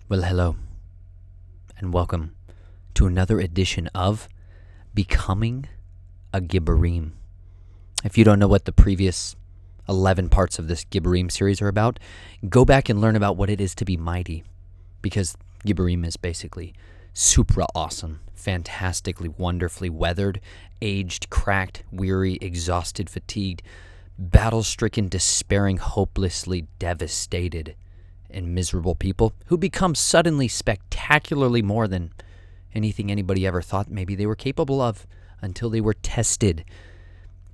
Well, hello, and welcome to another edition of Becoming a Gibborim. If you don't know what the previous 11 parts of this Gibborim series are about, go back and learn about what it is to be mighty, because Gibborim is basically super awesome, fantastically, wonderfully weathered, aged, cracked, weary, exhausted, fatigued, battle-stricken, despairing, hopelessly devastated, and miserable people who become suddenly spectacularly more than anything anybody ever thought maybe they were capable of until they were tested.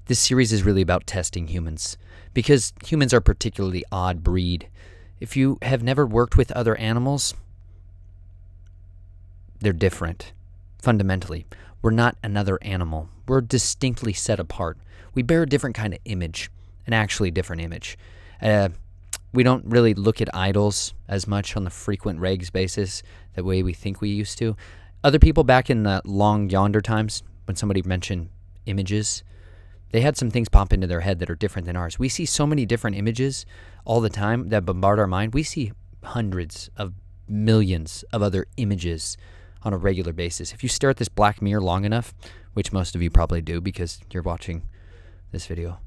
This series is really about testing humans because humans are a particularly odd breed. If you have never worked with other animals, they're different. Fundamentally, we're not another animal. We're distinctly set apart. We bear a different kind of image, an actually different image. We don't really look at idols as much on the frequent regs basis the way we think we used to. Other people back in the long yonder times, when somebody mentioned images, they had some things pop into their head that are different than ours. We see so many different images all the time that bombard our mind. We see hundreds of millions of other images on a regular basis. If you stare at this black mirror long enough, which most of you probably do because you're watching this video,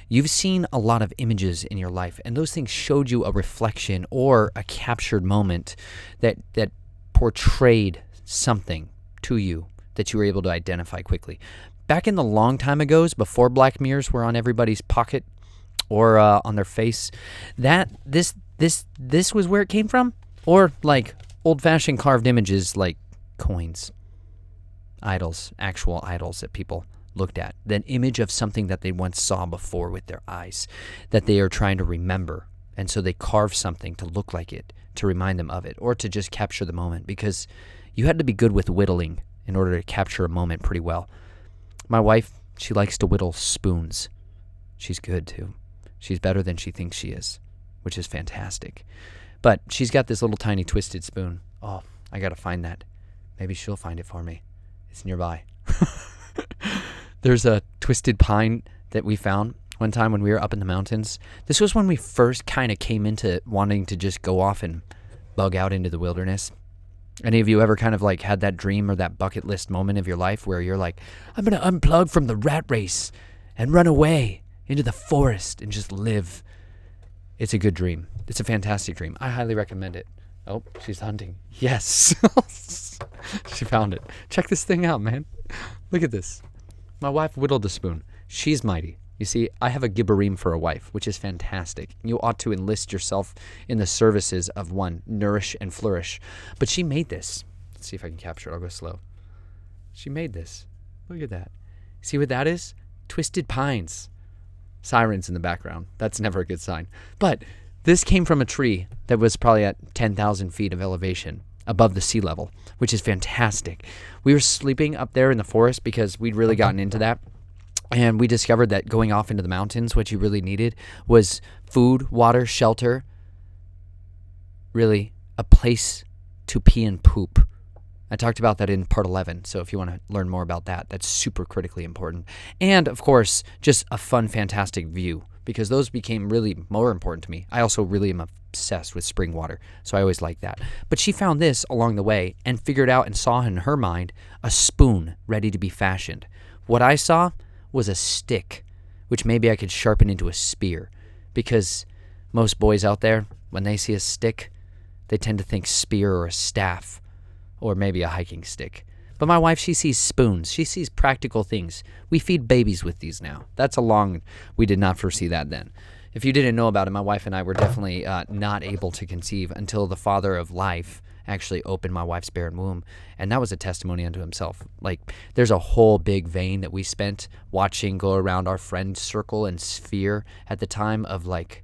you've seen a lot of images in your life, and those things showed you a reflection or a captured moment that portrayed something to you that you were able to identify quickly. Back in the long time ago, before black mirrors were on everybody's pocket or on their face, this was where it came from, or like old-fashioned carved images like coins, idols, actual idols that people looked at, that image of something that they once saw before with their eyes that they are trying to remember, and so they carve something to look like it, to remind them of it, or to just capture the moment, because you had to be good with whittling in order to capture a moment pretty well. My wife, she likes to whittle spoons. She's good too. She's better than she thinks she is, which is fantastic. But she's got this little tiny twisted spoon. Oh, I gotta find that. Maybe she'll find it for me. It's nearby. There's a twisted pine that we found one time when we were up in the mountains. This was when we first kind of came into wanting to just go off and bug out into the wilderness. Any of you ever kind of like had that dream or that bucket list moment of your life where you're like, I'm going to unplug from the rat race and run away into the forest and just live? It's a good dream. It's a fantastic dream. I highly recommend it. Oh, she's hunting. Yes. She found it. Check this thing out, man. Look at this. My wife whittled a spoon. She's mighty. You see, I have a Gibborim for a wife, which is fantastic. You ought to enlist yourself in the services of one. Nourish and flourish. But she made this. Let's see if I can capture it. I'll go slow. She made this. Look at that. See what that is? Twisted pines. Sirens in the background. That's never a good sign. But this came from a tree that was probably at 10,000 feet of elevation above the sea level, which is fantastic. We were sleeping up there in the forest because we'd really gotten into that. And we discovered that going off into the mountains, what you really needed was food, water, shelter, really a place to pee and poop. I talked about that in part 11, so if you want to learn more about that, that's super critically important. And, of course, just a fun, fantastic view, because those became really more important to me. I also really am obsessed with spring water, so I always like that. But she found this along the way and figured out and saw in her mind a spoon ready to be fashioned. What I saw was a stick, which maybe I could sharpen into a spear, because most boys out there, when they see a stick, they tend to think spear or a staff, or maybe a hiking stick. But my wife, she sees spoons. She sees practical things. We feed babies with these now. We did not foresee that then. If you didn't know about it, my wife and I were definitely not able to conceive until the Father of Life actually opened my wife's barren womb, and that was a testimony unto himself. Like, there's a whole big vein that we spent watching go around our friend circle and sphere at the time of, like,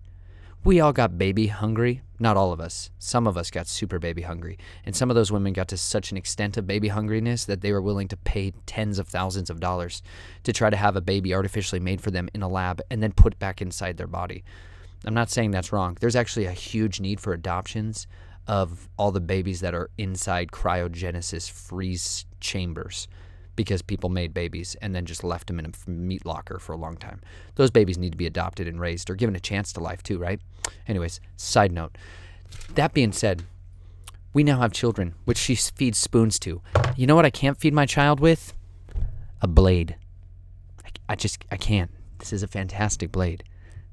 we all got baby hungry. Not all of us. Some of us got super baby hungry, and some of those women got to such an extent of baby hungriness that they were willing to pay tens of thousands of dollars to try to have a baby artificially made for them in a lab and then put back inside their body. I'm not saying that's wrong. There's actually a huge need for adoptions of all the babies that are inside cryogenesis freeze chambers because people made babies and then just left them in a meat locker for a long time. Those babies need to be adopted and raised or given a chance to life too, right? Anyways, side note. That being said, We now have children, which she feeds spoons to. You know what I can't feed my child with? A blade. I can't. This is a fantastic blade.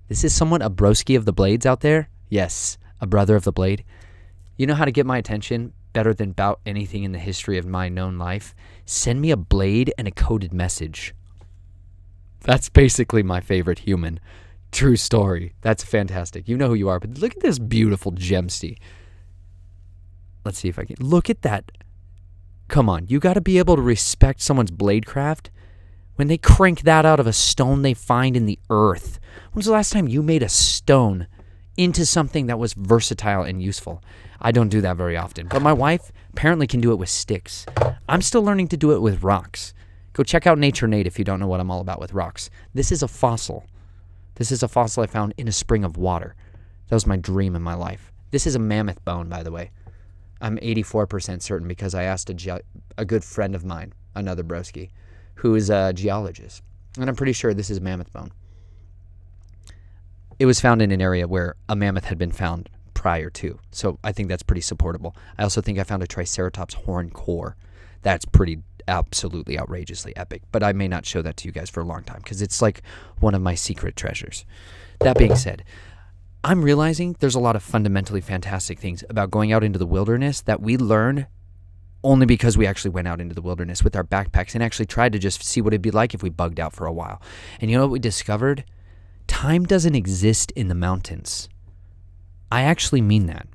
This is somewhat a broski of the blades out there. Yes, a brother of the blade. You know how to get my attention better than about anything in the history of my known life? Send me a blade and a coded message. That's basically my favorite human. True story. That's fantastic. You know who you are, but look at this beautiful gemsty. Let's see if I can. Look at that. Come on, you got to be able to respect someone's blade craft when they crank that out of a stone they find in the earth. When's the last time you made a stone into something that was versatile and useful? I don't do that very often, but my wife apparently can do it with sticks. I'm still learning to do it with rocks. Go check out Nature Nate if you don't know what I'm all about with rocks. This is a fossil. This is a fossil I found in a spring of water. That was my dream in my life. This is a mammoth bone, by the way. I'm 84% certain because I asked a good friend of mine, another broski, who is a geologist. And I'm pretty sure this is a mammoth bone. It was found in an area where a mammoth had been found prior to. So I think that's pretty supportable. I also think I found a Triceratops horn core. That's pretty absolutely outrageously epic. But I may not show that to you guys for a long time because it's like one of my secret treasures. That being said, I'm realizing there's a lot of fundamentally fantastic things about going out into the wilderness that we learn only because we actually went out into the wilderness with our backpacks and actually tried to just see what it'd be like if we bugged out for a while. And you know what we discovered? Time doesn't exist in the mountains. I actually mean that.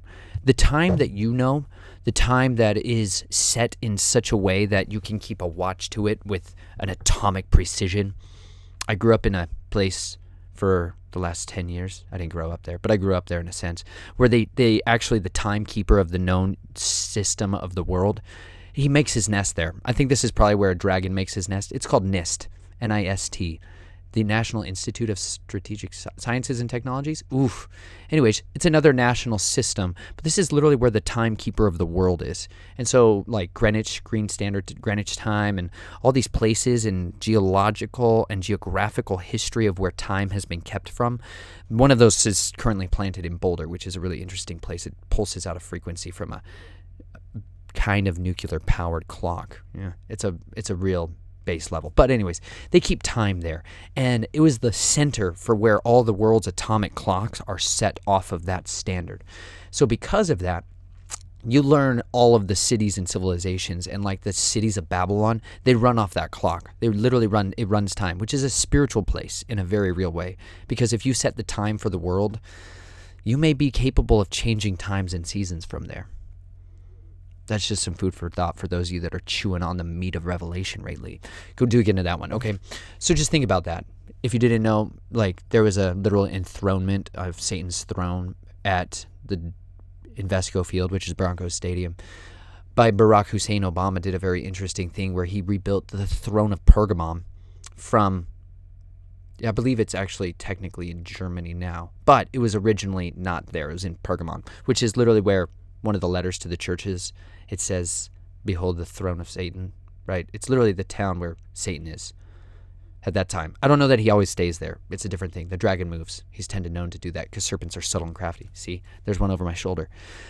The time that you know, the time that is set in such a way that you can keep a watch to it with an atomic precision. I grew up in a place for the last 10 years. I didn't grow up there, but I grew up there in a sense, where they actually, the timekeeper of the known system of the world, he makes his nest there. I think this is probably where a dragon makes his nest. It's called NIST, N-I-S-T, the National Institute of Strategic Sciences and Technologies. Oof. Anyways, it's another national system, but this is literally where the timekeeper of the world is. And so, like Greenwich, Green Standard, Greenwich Time, and all these places in geological and geographical history of where time has been kept from. One of those is currently planted in Boulder, which is a really interesting place. It pulses out a frequency from a kind of nuclear-powered clock. Yeah, it's a real base level. But anyways, they keep time there. And it was the center for where all the world's atomic clocks are set off of that standard. So because of that, you learn all of the cities and civilizations, and like the cities of Babylon, they run off that clock. They literally it runs time, which is a spiritual place in a very real way. Because if you set the time for the world, you may be capable of changing times and seasons from there. That's just some food for thought for those of you that are chewing on the meat of Revelation lately. Go dig into that one. Okay, so just think about that. If you didn't know, like, there was a literal enthronement of Satan's throne at the Invesco Field, which is Broncos Stadium, by Barack Hussein Obama. Did a very interesting thing where he rebuilt the throne of Pergamon from, I believe it's actually technically in Germany now, but it was originally not there. It was in Pergamon, which is literally where one of the letters to the churches, it says, "Behold the throne of Satan," right? It's literally the town where Satan is at that time. I don't know that he always stays there. It's a different thing. The dragon moves. He's tended known to do that because serpents are subtle and crafty. See, there's one over my shoulder.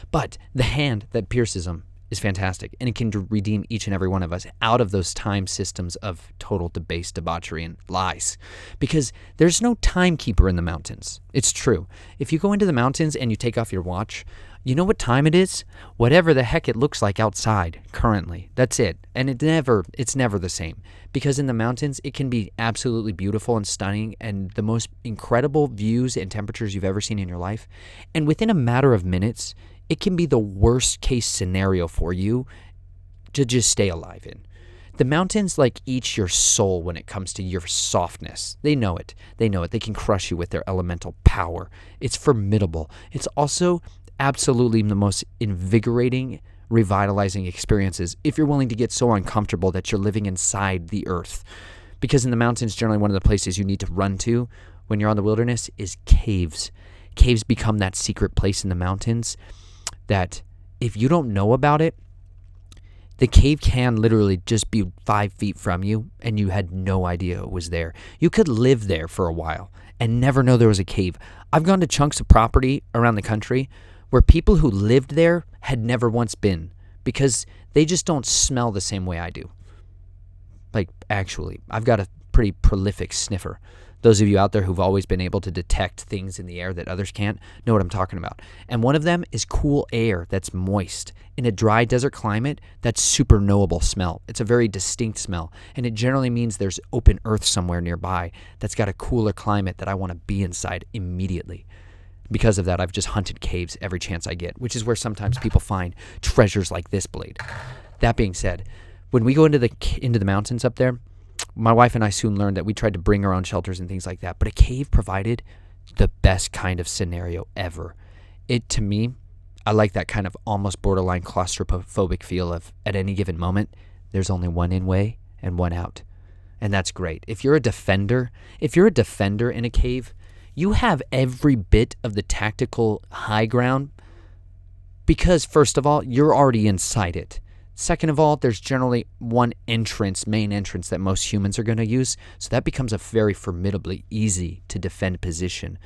But the hand that pierces them is fantastic, and it can redeem each and every one of us out of those time systems of total debased debauchery and lies. Because there's no timekeeper in the mountains. It's true. If you go into the mountains and you take off your watch, you know what time it is? Whatever the heck it looks like outside currently. That's it. And it's never the same. Because in the mountains, it can be absolutely beautiful and stunning and the most incredible views and temperatures you've ever seen in your life. And within a matter of minutes, it can be the worst case scenario for you to just stay alive in. The mountains like eat your soul when it comes to your softness. They know it. They know it. They can crush you with their elemental power. It's formidable. It's also absolutely the most invigorating, revitalizing experiences if you're willing to get so uncomfortable that you're living inside the earth. Because in the mountains, generally one of the places you need to run to when you're on the wilderness is caves. Caves become that secret place in the mountains that if you don't know about it, the cave can literally just be 5 feet from you and you had no idea it was there. You could live there for a while and never know there was a cave. I've gone to chunks of property around the country where people who lived there had never once been, because they just don't smell the same way I do. Like, actually, I've got a pretty prolific sniffer. Those of you out there who've always been able to detect things in the air that others can't know what I'm talking about. And one of them is cool air that's moist. In a dry desert climate, that's super knowable smell. It's a very distinct smell, and it generally means there's open earth somewhere nearby that's got a cooler climate that I want to be inside immediately. Because of that, I've just hunted caves every chance I get, which is where sometimes people find treasures like this blade. That being said, when we go into the mountains up there, my wife and I soon learned that we tried to bring our own shelters and things like that, but a cave provided the best kind of scenario ever. To me, I like that kind of almost borderline claustrophobic feel of, at any given moment, there's only one in way and one out. And that's great. If you're a defender in a cave, you have every bit of the tactical high ground because, first of all, you're already inside it. Second of all, there's generally one main entrance that most humans are going to use, so that becomes a very formidably easy to defend position.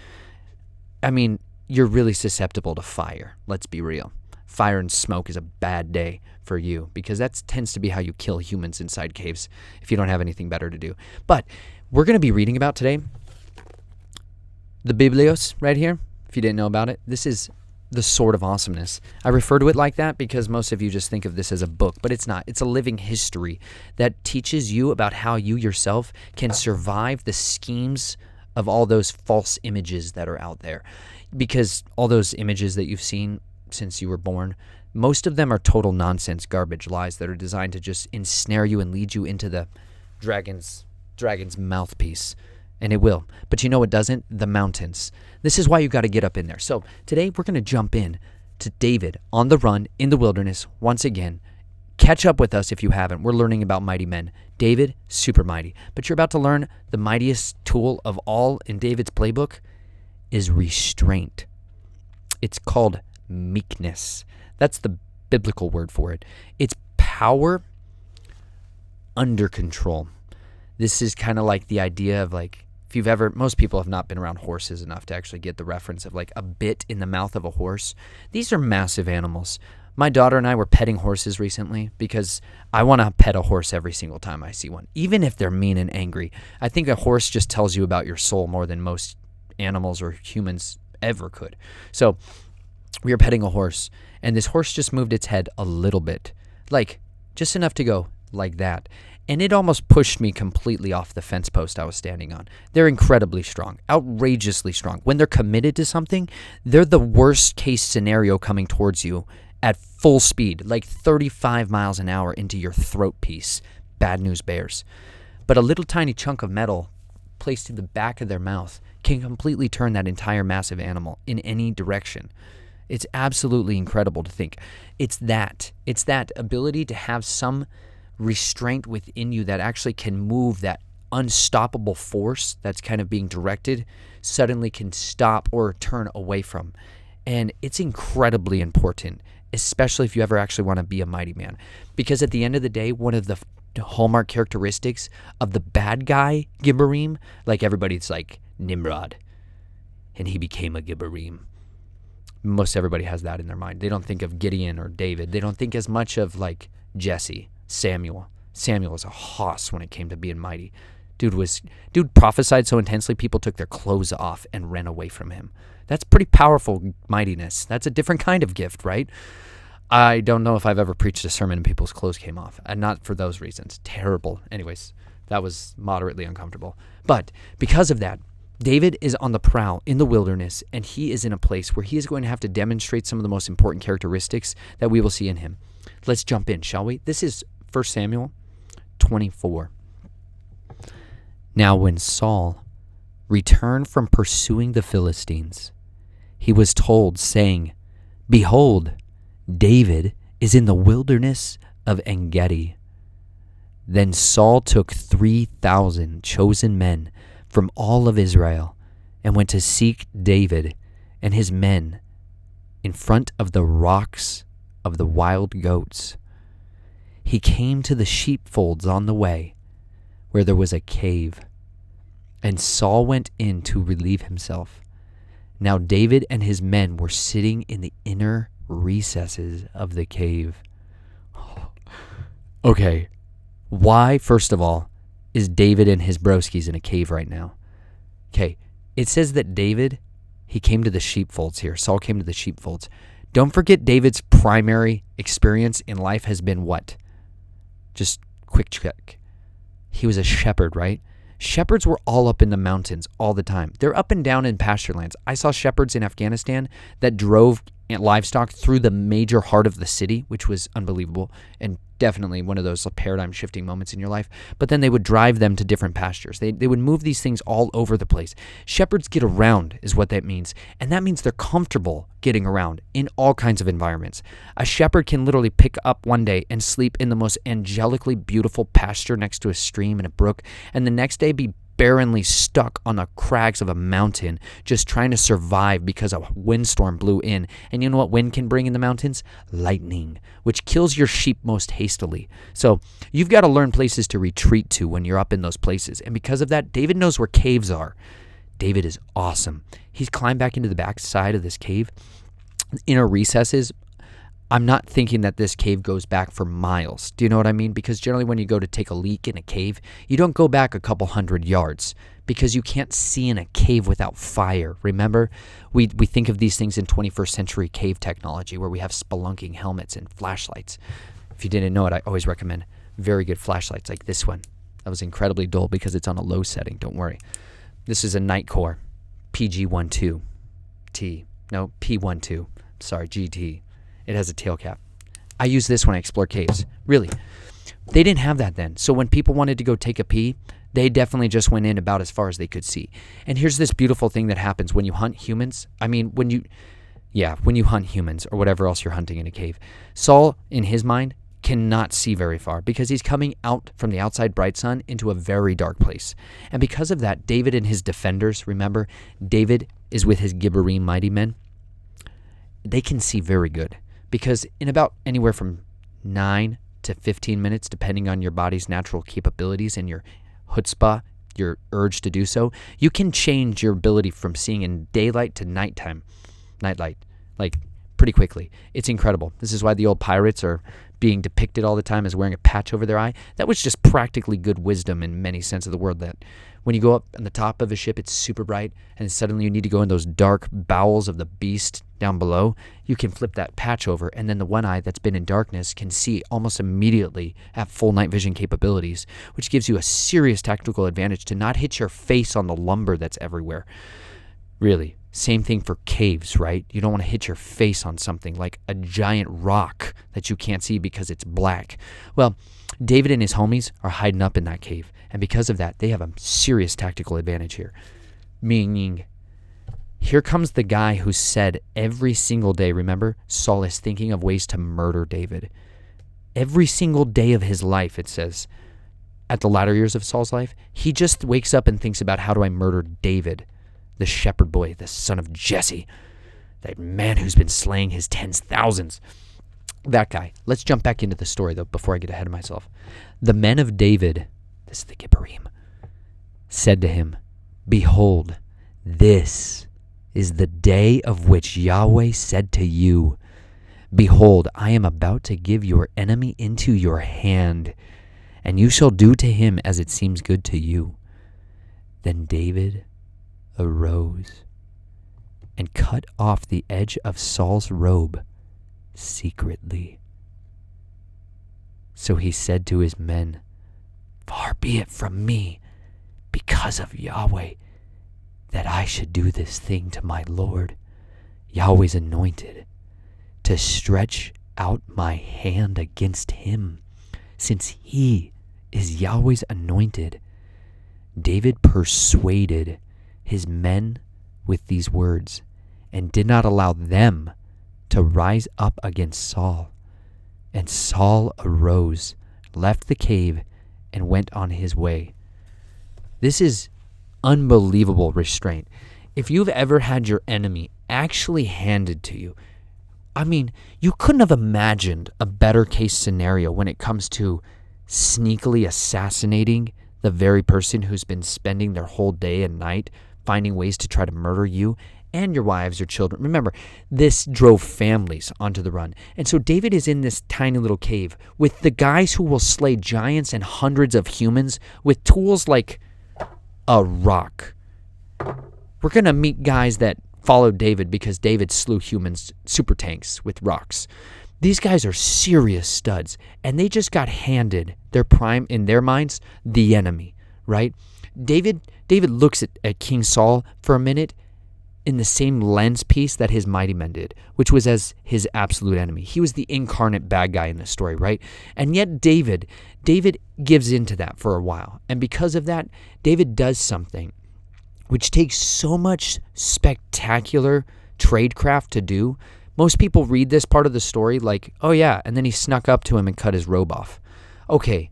I mean, you're really susceptible to fire, let's be real. Fire and smoke is a bad day for you because that tends to be how you kill humans inside caves if you don't have anything better to do. But we're going to be reading about today the Biblios right here. If you didn't know about it, this is the Sword of Awesomeness. I refer to it like that because most of you just think of this as a book, but it's not. It's a living history that teaches you about how you yourself can survive the schemes of all those false images that are out there. Because all those images that you've seen since you were born, most of them are total nonsense, garbage, lies that are designed to just ensnare you and lead you into the dragon's mouthpiece. And it will. But you know what doesn't? The mountains. This is why you got to get up in there. So today we're going to jump in to David on the run in the wilderness once again. Catch up with us if you haven't. We're learning about mighty men. David, super mighty. But you're about to learn the mightiest tool of all in David's playbook is restraint. It's called meekness. That's the biblical word for it. It's power under control. This is kind of like the idea of like, most people have not been around horses enough to actually get the reference of like a bit in the mouth of a horse. These are massive animals. My daughter and I were petting horses recently because I want to pet a horse every single time I see one, even if they're mean and angry. I think a horse just tells you about your soul more than most animals or humans ever could. So we were petting a horse, and this horse just moved its head a little bit, like just enough to go like that. And it almost pushed me completely off the fence post I was standing on. They're incredibly strong, outrageously strong. When they're committed to something, they're the worst case scenario coming towards you at full speed, like 35 miles an hour into your throat piece. Bad news bears. But a little tiny chunk of metal placed in the back of their mouth can completely turn that entire massive animal in any direction. It's absolutely incredible to think. It's that ability to have some restraint within you that actually can move that unstoppable force that's kind of being directed, suddenly can stop or turn away from. And it's incredibly important, especially if you ever actually want to be a mighty man. Because at the end of the day, one of the hallmark characteristics of the bad guy, Gibborim, like everybody's like Nimrod, and he became a Gibborim. Most everybody has that in their mind. They don't think of Gideon or David. They don't think as much of like Jesse. Samuel was a hoss when it came to being mighty. Dude prophesied so intensely people took their clothes off and ran away from him. That's pretty powerful mightiness. That's a different kind of gift, right? I don't know if I've ever preached a sermon and people's clothes came off. And not for those reasons. Terrible. Anyways, that was moderately uncomfortable. But because of that, David is on the prowl in the wilderness, and he is in a place where he is going to have to demonstrate some of the most important characteristics that we will see in him. Let's jump in, shall we? This is 1 Samuel 24. Now when Saul returned from pursuing the Philistines, he was told, saying, "Behold, David is in the wilderness of En-gedi." Then Saul took 3,000 chosen men from all of Israel and went to seek David and his men in front of the rocks of the wild goats. He came to the sheepfolds on the way, where there was a cave, and Saul went in to relieve himself. Now David and his men were sitting in the inner recesses of the cave. Okay, why, first of all, is David and his broskies in a cave right now? Okay, it says that David, he came to the sheepfolds here. Saul came to the sheepfolds. Don't forget David's primary experience in life has been what? Just quick check. He was a shepherd, right? Shepherds were all up in the mountains all the time. They're up and down in pasture lands. I saw shepherds in Afghanistan that drove livestock through the major heart of the city, which was unbelievable and definitely one of those paradigm shifting moments in your life. But then they would drive them to different pastures. They would move these things all over the place. Shepherds get around is what that means. And that means they're comfortable getting around in all kinds of environments. A shepherd can literally pick up one day and sleep in the most angelically beautiful pasture next to a stream and a brook, and the next day be barrenly stuck on the crags of a mountain just trying to survive because a windstorm blew in. And you know what wind can bring in the mountains? Lightning, which kills your sheep most hastily. So you've got to learn places to retreat to when you're up in those places. And because of that, David knows where caves are. David is awesome. He's climbed back into the back side of this cave. Inner recesses, I'm not thinking that this cave goes back for miles. Do you know what I mean? Because generally when you go to take a leak in a cave, you don't go back a couple hundred yards because you can't see in a cave without fire. Remember, we think of these things in 21st century cave technology where we have spelunking helmets and flashlights. If you didn't know it, I always recommend very good flashlights like this one. That was incredibly dull because it's on a low setting. Don't worry. This is a Nightcore PG12T. No, P12. Sorry, GT. It has a tail cap. I use this when I explore caves. Really. They didn't have that then. So when people wanted to go take a pee, they definitely just went in about as far as they could see. And here's this beautiful thing that happens when you hunt humans. I mean, when you hunt humans or whatever else you're hunting in a cave. Saul, in his mind, cannot see very far because he's coming out from the outside bright sun into a very dark place. And because of that, David and his defenders, remember, David is with his Gibborim mighty men. They can see very good. Because in about anywhere from 9 to 15 minutes, depending on your body's natural capabilities and your chutzpah, your urge to do so, you can change your ability from seeing in daylight to nightlight, like pretty quickly. It's incredible. This is why the old pirates are being depicted all the time as wearing a patch over their eye. That was just practically good wisdom in many sense of the word, that when you go up on the top of a ship, it's super bright, and suddenly you need to go in those dark bowels of the beast down below. You can flip that patch over, and then the one eye that's been in darkness can see almost immediately at full night vision capabilities, which gives you a serious tactical advantage to not hit your face on the lumber that's everywhere. Really. Same thing for caves, right? You don't want to hit your face on something like a giant rock that you can't see because it's black. Well, David and his homies are hiding up in that cave, and because of that, they have a serious tactical advantage here. Meaning, here comes the guy who said every single day, remember, Saul is thinking of ways to murder David. Every single day of his life, it says, at the latter years of Saul's life, he just wakes up and thinks about, how do I murder David? The shepherd boy, the son of Jesse, that man who's been slaying his tens thousands. That guy. Let's jump back into the story, though, before I get ahead of myself. The men of David, this is the Gibborim, said to him, "Behold, this is the day of which Yahweh said to you, Behold, I am about to give your enemy into your hand, and you shall do to him as it seems good to you." Then David arose and cut off the edge of Saul's robe secretly. So he said to his men, "Far be it from me, because of Yahweh, that I should do this thing to my Lord, Yahweh's anointed, to stretch out my hand against him, since he is Yahweh's anointed." David persuaded his men with these words, and did not allow them to rise up against Saul. And Saul arose, left the cave, and went on his way. This is unbelievable restraint. If you've ever had your enemy actually handed to you, I mean, you couldn't have imagined a better case scenario when it comes to sneakily assassinating the very person who's been spending their whole day and night finding ways to try to murder you, and your wives or children. Remember, this drove families onto the run. And so David is in this tiny little cave with the guys who will slay giants and hundreds of humans with tools like a rock. We're going to meet guys that followed David because David slew humans, super tanks with rocks. These guys are serious studs, and they just got handed their prime, in their minds, the enemy, right? David looks at King Saul for a minute in the same lens piece that his mighty men did, which was as his absolute enemy. He was the incarnate bad guy in this story, right? And yet David gives into that for a while. And because of that, David does something which takes so much spectacular tradecraft to do. Most people read this part of the story like, oh yeah, and then he snuck up to him and cut his robe off. Okay,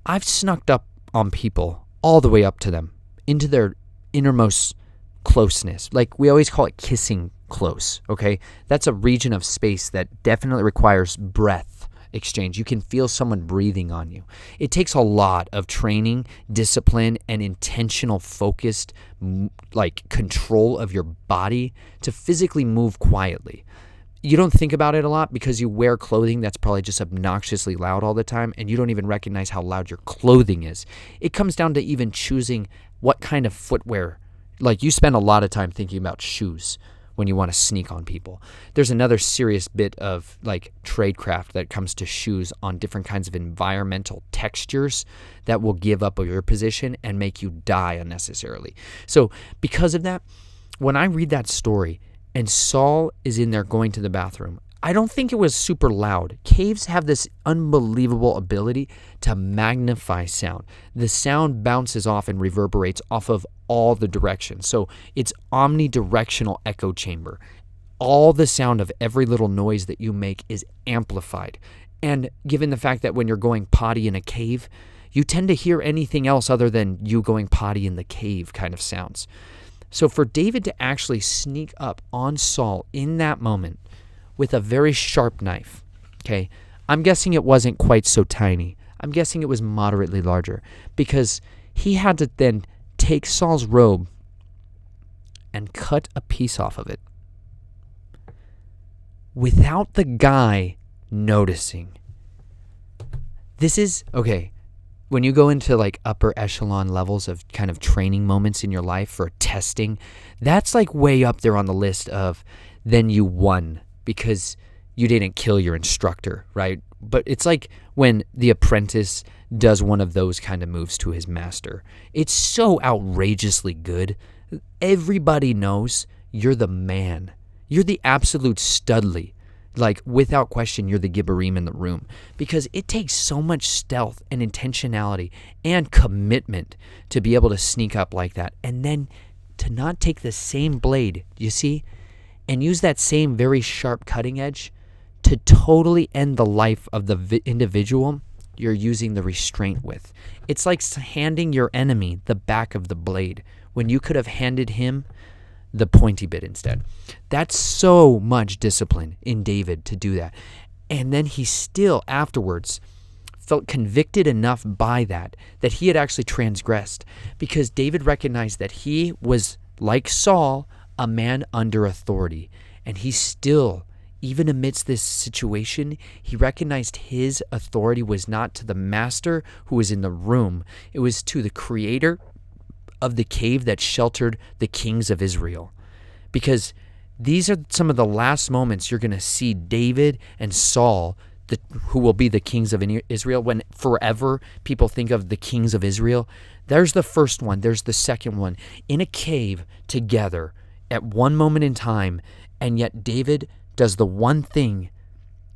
I've snuck up on people all the way up to them, into their innermost closeness. Like, we always call it kissing close, okay? That's a region of space that definitely requires breath exchange. You can feel someone breathing on you. It takes a lot of training, discipline, and intentional focused like control of your body to physically move quietly. You don't think about it a lot because you wear clothing that's probably just obnoxiously loud all the time, and you don't even recognize how loud your clothing is. It comes down to even choosing what kind of footwear. Like, you spend a lot of time thinking about shoes when you want to sneak on people. There's another serious bit of like tradecraft that comes to shoes on different kinds of environmental textures that will give up your position and make you die unnecessarily. So because of that, when I read that story and Saul is in there going to the bathroom, I don't think it was super loud. Caves have this unbelievable ability to magnify sound. The sound bounces off and reverberates off of all the directions. So it's omnidirectional echo chamber. All the sound of every little noise that you make is amplified. And given the fact that when you're going potty in a cave, you tend to hear anything else other than you going potty in the cave kind of sounds. So for David to actually sneak up on Saul in that moment with a very sharp knife, okay, I'm guessing it wasn't quite so tiny. I'm guessing it was moderately larger because he had to then take Saul's robe and cut a piece off of it without the guy noticing. This is, okay, when you go into like upper echelon levels of kind of training moments in your life for testing, that's like way up there on the list of then you won because you didn't kill your instructor, right? But it's like when the apprentice does one of those kind of moves to his master. It's so outrageously good. Everybody knows you're the man. You're the absolute studly. Like, without question, you're the Gibborim in the room because it takes so much stealth and intentionality and commitment to be able to sneak up like that. And then to not take the same blade, you see, and use that same very sharp cutting edge to totally end the life of the individual you're using the restraint with. It's like handing your enemy the back of the blade when you could have handed him the pointy bit instead. That's so much discipline in David to do that. And then he still afterwards felt convicted enough by that he had actually transgressed, because David recognized that he was, like Saul, a man under authority. And he still, even amidst this situation, he recognized his authority was not to the master who was in the room. It was to the creator of the cave that sheltered the kings of Israel. Because these are some of the last moments you're going to see David and Saul, who will be the kings of Israel. When forever people think of the kings of Israel, there's the first one, there's the second one, in a cave together at one moment in time. And yet David does the one thing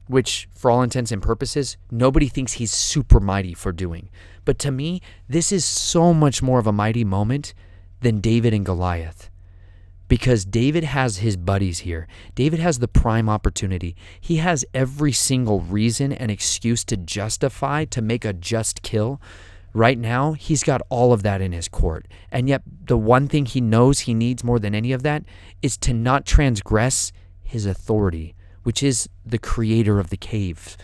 which, for all intents and purposes, nobody thinks he's super mighty for doing. But to me, this is so much more of a mighty moment than David and Goliath. Because David has his buddies here. David has the prime opportunity. He has every single reason and excuse to justify, to make a just kill. Right now, he's got all of that in his court. And yet, the one thing he knows he needs more than any of that is to not transgress his authority, which is the creator of the cave.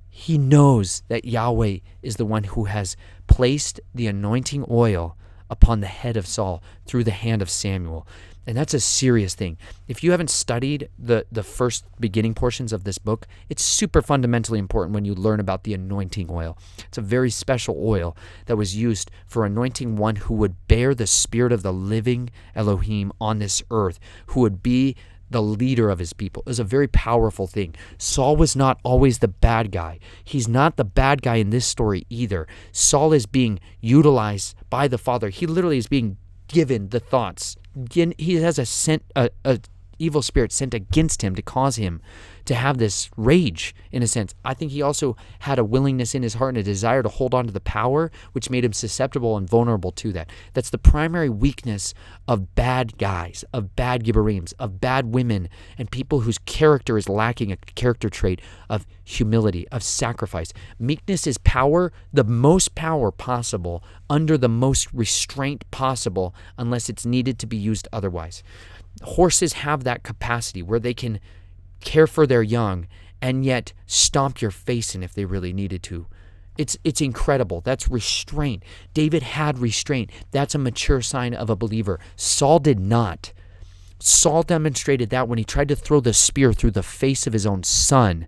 He knows that Yahweh is the one who has placed the anointing oil upon the head of Saul through the hand of Samuel. And that's a serious thing. If you haven't studied the first beginning portions of this book, it's super fundamentally important when you learn about the anointing oil. It's a very special oil that was used for anointing one who would bear the spirit of the living Elohim on this earth, who would be the leader of his people. It was a very powerful thing. Saul was not always the bad guy. He's not the bad guy in this story either. Saul is being utilized by the Father. He literally is being given the thoughts. He has a evil spirit sent against him to cause him to have this rage, in a sense. I think he also had a willingness in his heart and a desire to hold on to the power, which made him susceptible and vulnerable to that. That's the primary weakness of bad guys, of bad Gibborims, of bad women, and people whose character is lacking a character trait of humility, of sacrifice. Meekness is power, the most power possible, under the most restraint possible, unless it's needed to be used otherwise. Horses have that capacity where they can care for their young and yet stomp your face in if they really needed to. It's incredible. That's restraint. David had restraint. That's a mature sign of a believer. Saul did not. Saul demonstrated that when he tried to throw the spear through the face of his own son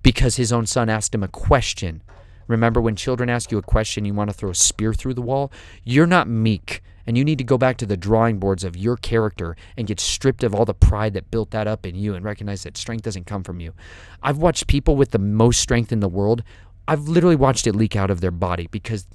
because his own son asked him a question. Remember, when children ask you a question, you want to throw a spear through the wall? You're not meek. And you need to go back to the drawing boards of your character and get stripped of all the pride that built that up in you and recognize that strength doesn't come from you. I've watched people with the most strength in the world. I've literally watched it leak out of their body because,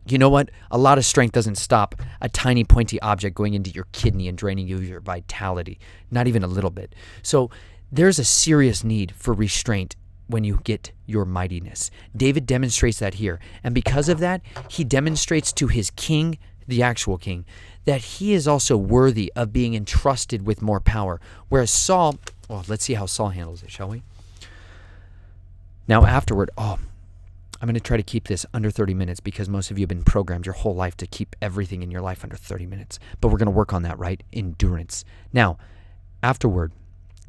you know what? A lot of strength doesn't stop a tiny pointy object going into your kidney and draining you of your vitality. Not even a little bit. So there's a serious need for restraint when you get your mightiness. David demonstrates that here. And because of that, he demonstrates to his king, the actual king, that he is also worthy of being entrusted with more power. Whereas Saul, well, let's see how Saul handles it, shall we? Now afterward, I'm going to try to keep this under 30 minutes because most of you have been programmed your whole life to keep everything in your life under 30 minutes. But we're going to work on that, right? Endurance. Now, afterward,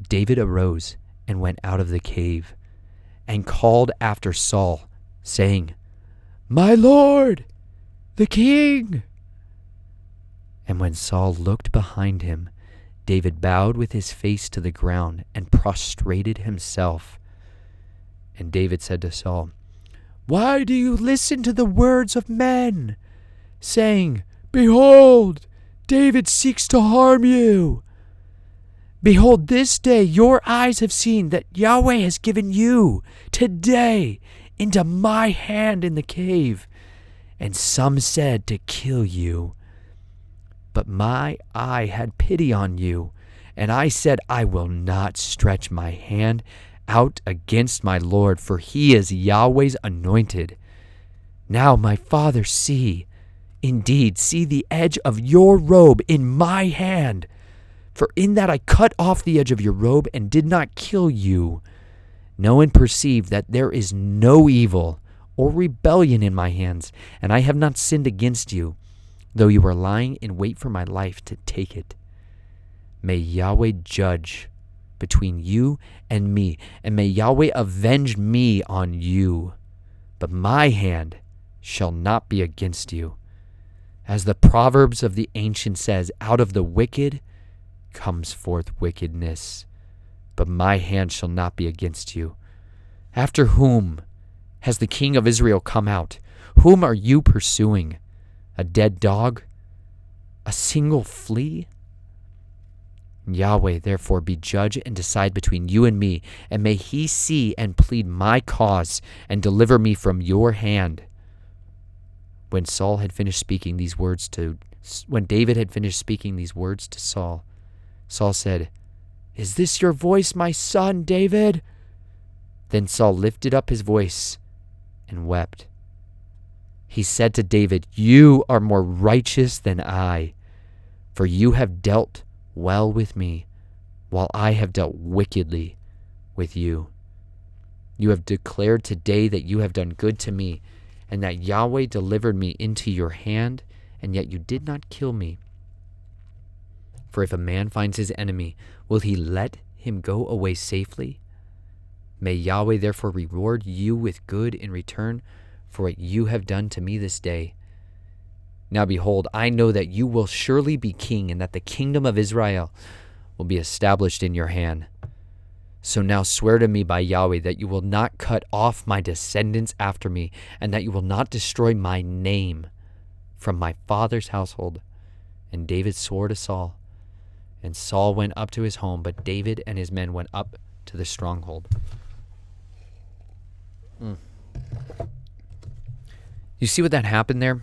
David arose and went out of the cave and called after Saul, saying, "My Lord, the king!" And when Saul looked behind him, David bowed with his face to the ground and prostrated himself. And David said to Saul, "Why do you listen to the words of men, saying, 'Behold, David seeks to harm you'? Behold, this day your eyes have seen that Yahweh has given you today into my hand in the cave. And some said to kill you. But my eye had pity on you, and I said, I will not stretch my hand out against my Lord, for he is Yahweh's anointed. Now, my father, see the edge of your robe in my hand. For in that I cut off the edge of your robe and did not kill you. Know and perceive that there is no evil or rebellion in my hands, and I have not sinned against you, though you were lying in wait for my life to take it. May Yahweh judge between you and me, and may Yahweh avenge me on you. But my hand shall not be against you. As the Proverbs of the ancient says, out of the wicked comes forth wickedness. But my hand shall not be against you. After whom has the king of Israel come out? Whom are you pursuing? A dead dog? A single flea? Yahweh, therefore, be judge and decide between you and me, and may he see and plead my cause and deliver me from your hand. When David had finished speaking these words to Saul, Saul said, "Is this your voice, my son, David?" Then Saul lifted up his voice and wept. He said to David, "You are more righteous than I, for you have dealt well with me, while I have dealt wickedly with you. You have declared today that you have done good to me, and that Yahweh delivered me into your hand, and yet you did not kill me. For if a man finds his enemy, will he let him go away safely? May Yahweh therefore reward you with good in return for what you have done to me this day. Now behold, I know that you will surely be king, and that the kingdom of Israel will be established in your hand. So now swear to me by Yahweh that you will not cut off my descendants after me, and that you will not destroy my name from my father's household. And David swore to Saul, and Saul went up to his home, but David and his men went up to the stronghold. You see what that happened there?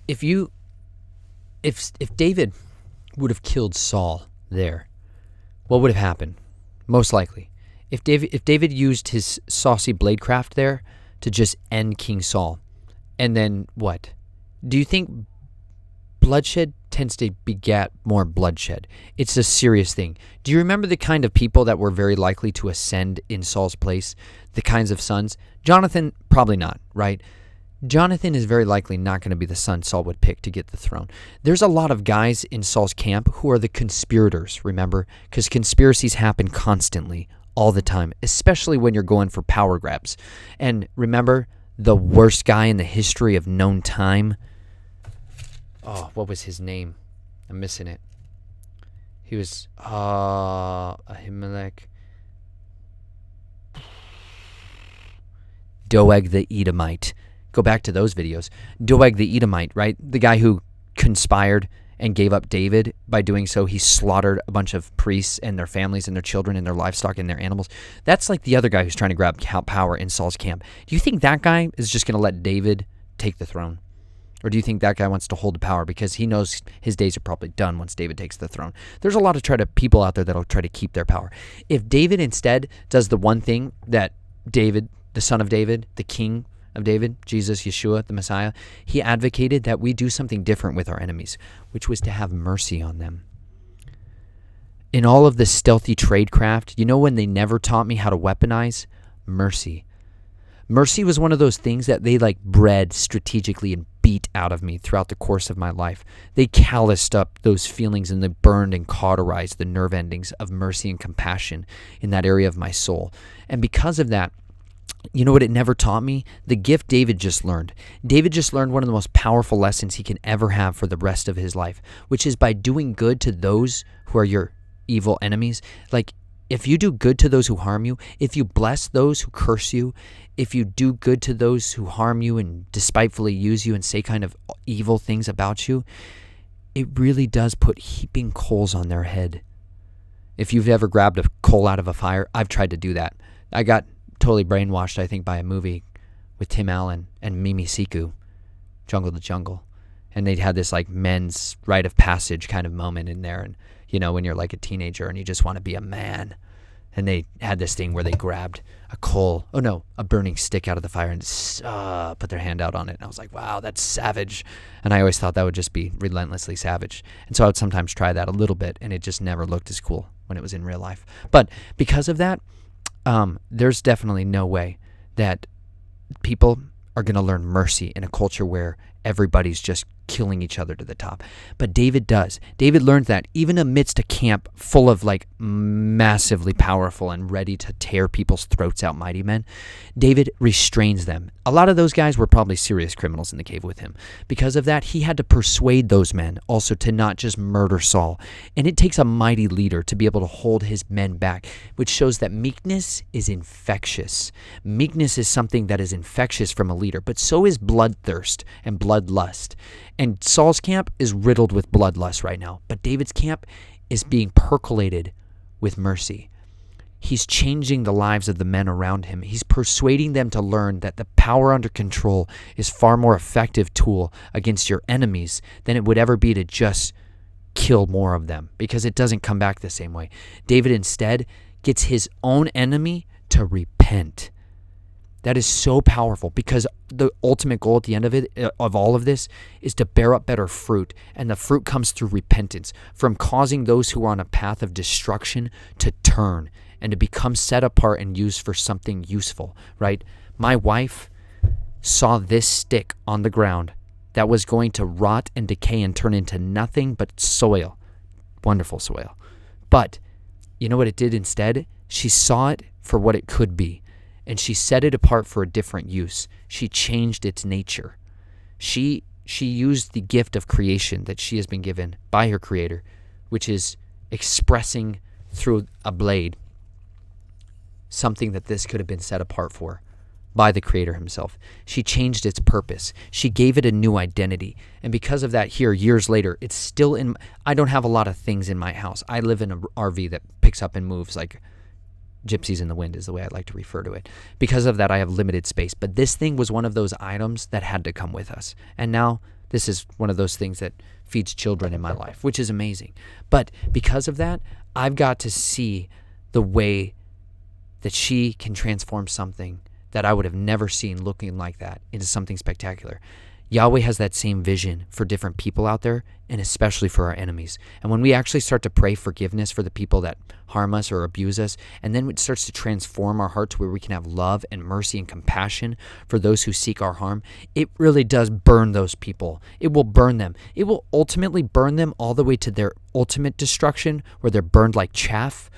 If David would have killed Saul there, what would have happened? Most likely, if David used his saucy bladecraft there to just end King Saul, and then what? Do you think bloodshed tends to beget more bloodshed? It's a serious thing. Do you remember the kind of people that were very likely to ascend in Saul's place? The kinds of sons? Jonathan, probably not, right? Jonathan is very likely not going to be the son Saul would pick to get the throne. There's a lot of guys in Saul's camp who are the conspirators, remember? Because conspiracies happen constantly, all the time, especially when you're going for power grabs. And remember, the worst guy in the history of known time? Oh, what was his name? I'm missing it. He was Ahimelech. Doeg the Edomite. Go back to those videos. Doeg the Edomite, right? The guy who conspired and gave up David. By doing so, he slaughtered a bunch of priests and their families and their children and their livestock and their animals. That's like the other guy who's trying to grab power in Saul's camp. Do you think that guy is just going to let David take the throne? Or do you think that guy wants to hold the power because he knows his days are probably done once David takes the throne? There's a lot of people out there that'll try to keep their power. If David instead does the one thing that David, the son of David, the king of David, Jesus, Yeshua, the Messiah, he advocated that we do something different with our enemies, which was to have mercy on them. In all of this stealthy tradecraft, you know when they never taught me how to weaponize? Mercy. Mercy was one of those things that they bred strategically and beat out of me throughout the course of my life. They calloused up those feelings and they burned and cauterized the nerve endings of mercy and compassion in that area of my soul. And because of that, you know what it never taught me? The gift David just learned. David just learned one of the most powerful lessons he can ever have for the rest of his life, which is by doing good to those who are your evil enemies. If you do good to those who harm you, if you bless those who curse you, if you do good to those who harm you and despitefully use you and say kind of evil things about you, it really does put heaping coals on their head. If you've ever grabbed a coal out of a fire, I've tried to do that. I got totally brainwashed, I think, by a movie with Tim Allen and Mimi Siku, Jungle to Jungle. And they'd had this men's rite of passage kind of moment in there. And, when you're a teenager and you just want to be a man. And they had this thing where they grabbed a burning stick out of the fire and put their hand out on it. And I was like, wow, that's savage. And I always thought that would just be relentlessly savage. And so I would sometimes try that a little bit, and it just never looked as cool when it was in real life. But because of that, there's definitely no way that people are going to learn mercy in a culture where everybody's just killing each other to the top. But David does. David learned that even amidst a camp full of massively powerful and ready to tear people's throats out mighty men, David restrains them. A lot of those guys were probably serious criminals in the cave with him. Because of that, he had to persuade those men also to not just murder Saul. And it takes a mighty leader to be able to hold his men back, which shows that meekness is infectious. Meekness is something that is infectious from a leader, but so is bloodthirst and bloodlust. And Saul's camp is riddled with bloodlust right now, but David's camp is being percolated with mercy. He's changing the lives of the men around him. He's persuading them to learn that the power under control is far more effective tool against your enemies than it would ever be to just kill more of them, because it doesn't come back the same way. David instead gets his own enemy to repent. That is so powerful, because the ultimate goal at the end of it, of all of this, is to bear up better fruit. And the fruit comes through repentance, from causing those who are on a path of destruction to turn and to become set apart and used for something useful, right? My wife saw this stick on the ground that was going to rot and decay and turn into nothing but soil. Wonderful soil. But you know what it did instead? She saw it for what it could be. And she set it apart for a different use. She changed its nature. She used the gift of creation that she has been given by her Creator, which is expressing through a blade something that this could have been set apart for by the Creator himself. She changed its purpose. She gave it a new identity. And because of that, here, years later, it's still in... I don't have a lot of things in my house. I live in an RV that picks up and moves like gypsies in the wind is the way I like to refer to it. Because of that, I have limited space. But this thing was one of those items that had to come with us. And now this is one of those things that feeds children in my life, which is amazing. But because of that, I've got to see the way that she can transform something that I would have never seen looking like that into something spectacular. Yahweh has that same vision for different people out there, and especially for our enemies. And when we actually start to pray forgiveness for the people that harm us or abuse us, and then it starts to transform our heart to where we can have love and mercy and compassion for those who seek our harm, it really does burn those people. It will burn them. It will ultimately burn them all the way to their ultimate destruction, where they're burned like chaff,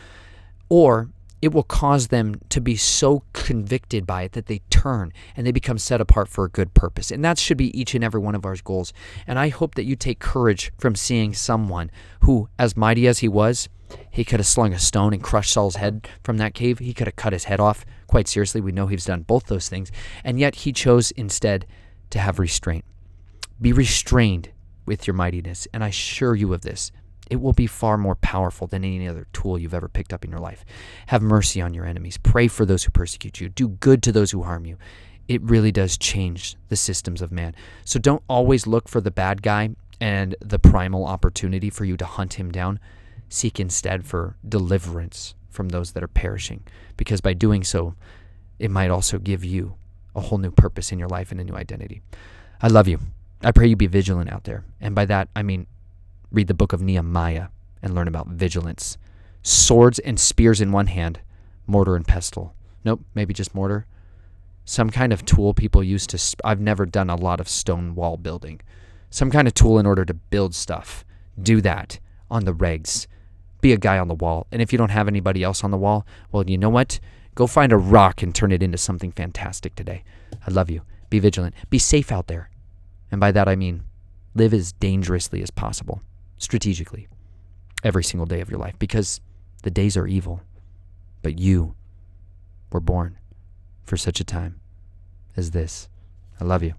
or it will cause them to be so convicted by it that they turn and they become set apart for a good purpose. And that should be each and every one of our goals. And I hope that you take courage from seeing someone who, as mighty as he was, he could have slung a stone and crushed Saul's head from that cave. He could have cut his head off. Quite seriously, we know he's done both those things. And yet he chose instead to have restraint. Be restrained with your mightiness. And I assure you of this, it will be far more powerful than any other tool you've ever picked up in your life. Have mercy on your enemies. Pray for those who persecute you. Do good to those who harm you. It really does change the systems of man. So don't always look for the bad guy and the primal opportunity for you to hunt him down. Seek instead for deliverance from those that are perishing, because by doing so, it might also give you a whole new purpose in your life and a new identity. I love you. I pray you be vigilant out there. And by that, I mean, read the book of Nehemiah and learn about vigilance. Swords and spears in one hand, mortar and pestle. Nope, maybe just mortar. Some kind of tool people use to... I've never done a lot of stone wall building. Some kind of tool in order to build stuff. Do that on the regs. Be a guy on the wall. And if you don't have anybody else on the wall, well, you know what? Go find a rock and turn it into something fantastic today. I love you. Be vigilant. Be safe out there. And by that I mean live as dangerously as possible. Strategically, every single day of your life, because the days are evil, but you were born for such a time as this. I love you.